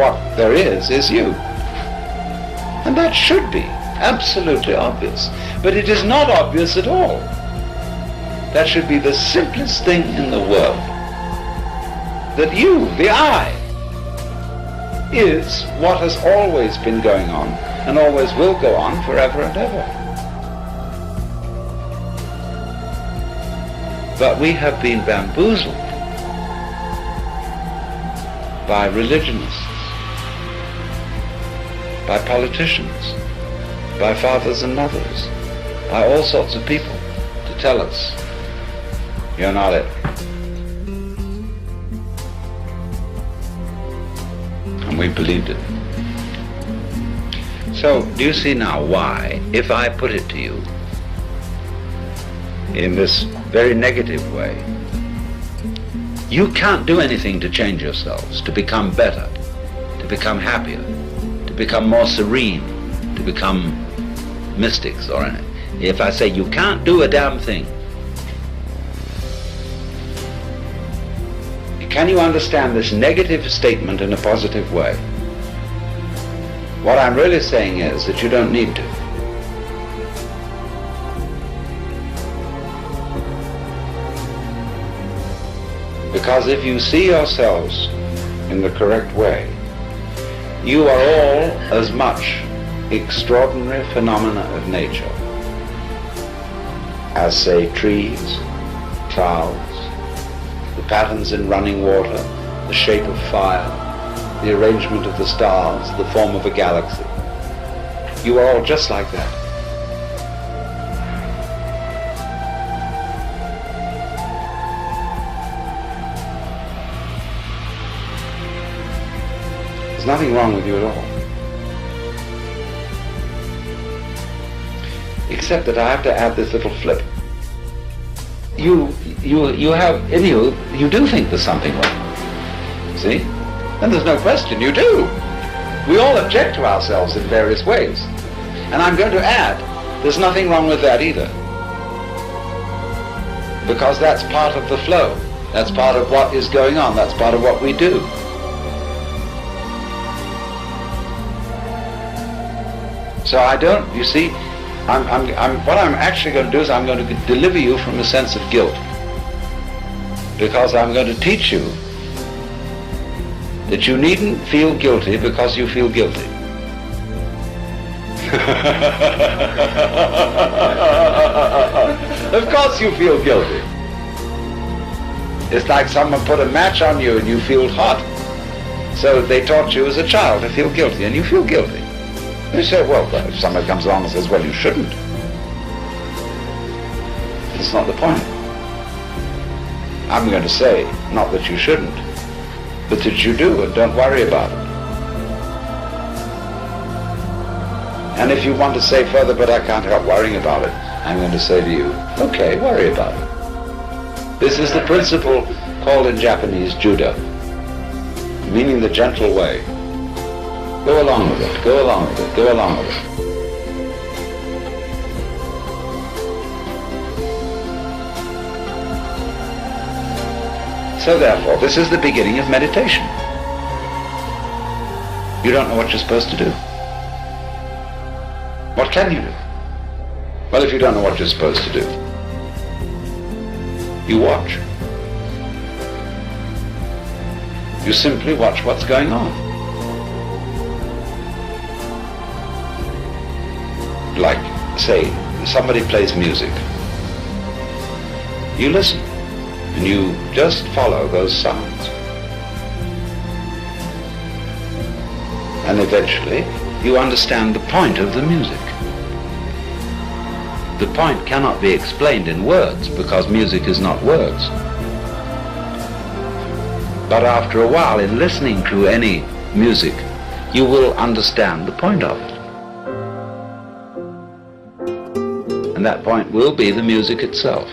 what there is you. And that should be absolutely obvious. But it is not obvious at all. That should be the simplest thing in the world. That you, the I, is what has always been going on and always will go on forever and ever. But we have been bamboozled by religionists, by politicians, by fathers and mothers, by all sorts of people to tell us, you're not it. And we believed it. So, do you see now why, if I put it to you in this very negative way, you can't do anything to change yourselves, to become better, to become happier, to become more serene, to become mystics or anything. If I say you can't do a damn thing, can you understand this negative statement in a positive way? What I'm really saying is that you don't need to. Because if you see yourselves in the correct way, you are all as much extraordinary phenomena of nature as, say, trees, clouds, the patterns in running water, the shape of fire, the arrangement of the stars, the form of a galaxy. You are all just like that. There's nothing wrong with you at all. Except that I have to add this little flip. You have, in you do think there's something wrong. See? And there's no question, you do. We all object to ourselves in various ways. And I'm going to add, there's nothing wrong with that either. Because that's part of the flow. That's part of what is going on. That's part of what we do. So I don't, you see, what I'm actually going to do is I'm going to deliver you from a sense of guilt. Because I'm going to teach you that you needn't feel guilty because you feel guilty. Of course you feel guilty. It's like someone put a match on you and you feel hot. So they taught you as a child to feel guilty, and you feel guilty. You say, well, if somebody comes along and says, well, you shouldn't. That's not the point. I'm going to say, not that you shouldn't, but that you do, and don't worry about it. And if you want to say further, but I can't help worrying about it, I'm going to say to you, okay, worry about it. This is the principle called in Japanese judo, meaning the gentle way. Go along with it, go along with it, go along with it. So therefore, this is the beginning of meditation. You don't know what you're supposed to do. What can you do? Well, if you don't know what you're supposed to do, you watch. You simply watch what's going on. Like, say, somebody plays music. You listen, and you just follow those sounds. And eventually, you understand the point of the music. The point cannot be explained in words, because music is not words. But after a while, in listening to any music, you will understand the point of it. And that point will be the music itself.